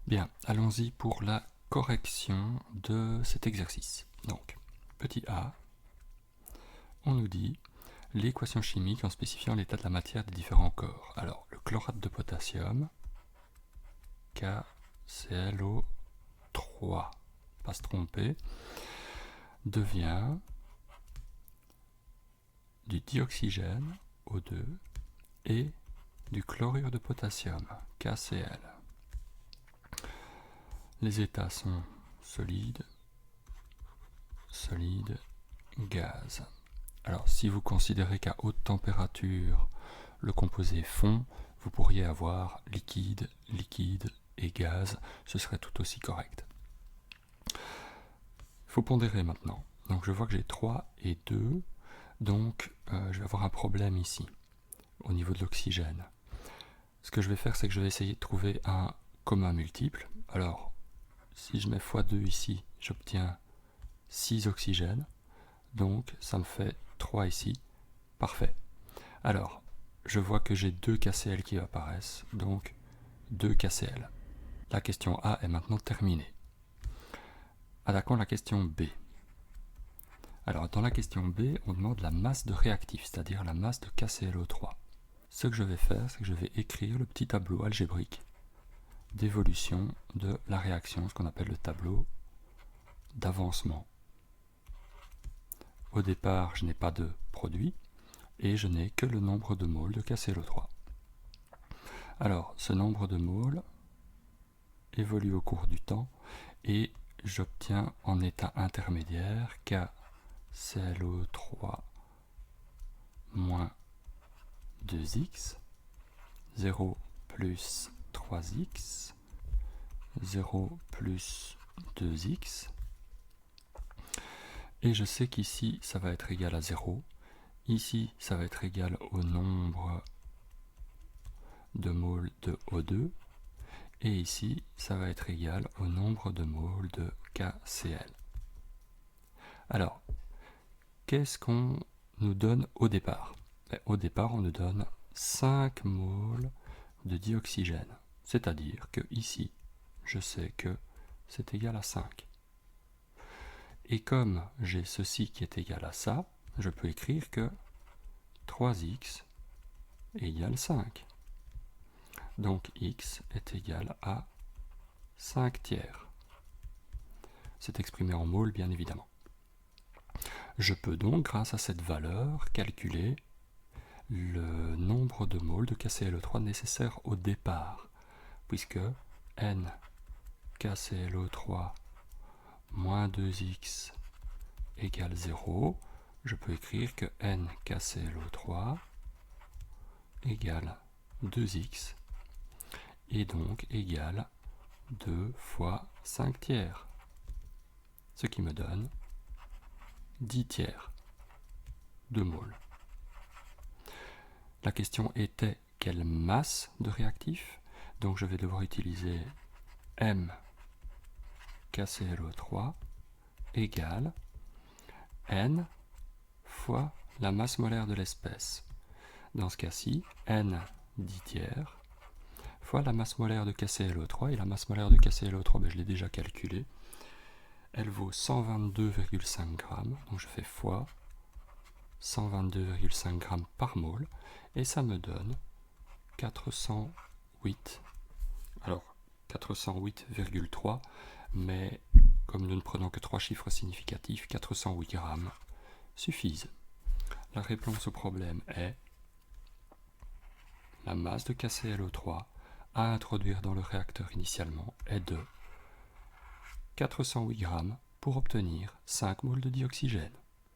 Bien, allons-y pour la correction de cet exercice. Donc, petit a, on nous dit l'équation chimique en spécifiant l'état de la matière des différents corps. Alors, le chlorate de potassium, KClO3, pas se tromper, devient du dioxygène, O2, et du chlorure de potassium, KCl. Les états sont solide, solide, gaz. Alors, si vous considérez qu'à haute température, le composé fond, vous pourriez avoir liquide, liquide et gaz, ce serait tout aussi correct. Il faut pondérer maintenant. Donc je vois que j'ai 3 et 2, donc je vais avoir un problème ici, au niveau de l'oxygène. Ce que je vais faire, c'est que je vais essayer de trouver un commun multiple. Alors, si je mets x2 ici, j'obtiens 6 oxygènes, donc ça me fait 3 ici. Parfait. Alors, je vois que j'ai 2 KCl qui apparaissent, donc 2 KCl. La question A est maintenant terminée. Attaquons la question B. Alors, dans la question B, on demande la masse de réactif, c'est-à-dire la masse de KClO3. Ce que je vais faire, c'est que je vais écrire le petit tableau algébrique d'évolution de la réaction, ce qu'on appelle le tableau d'avancement. Au départ, je n'ai pas de produit et je n'ai que le nombre de moles de KClO3. Alors, ce nombre de moles évolue au cours du temps et j'obtiens en état intermédiaire KClO3 moins 2x, 0 plus 3x, 0 plus 2x, et je sais qu'ici ça va être égal à 0, ici ça va être égal au nombre de moles de O2, et ici ça va être égal au nombre de moles de KCl. Alors, qu'est-ce qu'on nous donne au départ? Au départ, on nous donne 5 moles de dioxygène, c'est-à-dire que ici, je sais que c'est égal à 5. Et comme j'ai ceci qui est égal à ça, je peux écrire que 3x égale 5. Donc x est égal à 5 tiers. C'est exprimé en moles, bien évidemment. Je peux donc, grâce à cette valeur, calculer le nombre de moles de KClO3 nécessaires au départ, puisque n KClO3 moins 2x égale 0, je peux écrire que n KClO3 égale 2x et donc égale 2 fois 5 tiers, ce qui me donne 10 tiers de moles. La question était quelle masse de réactif, donc je vais devoir utiliser m KClO3 égale n fois la masse molaire de l'espèce. Dans ce cas-ci, n 10 tiers fois la masse molaire de KClO3, et la masse molaire de KClO3, je l'ai déjà calculée, elle vaut 122,5 grammes, donc je fais fois 122,5 grammes par mole, et ça me donne 408, alors 408,3, mais comme nous ne prenons que 3 chiffres significatifs, 408 grammes suffisent. La réponse au problème est la masse de KClO3 à introduire dans le réacteur initialement est de 408 grammes pour obtenir 5 moles de dioxygène.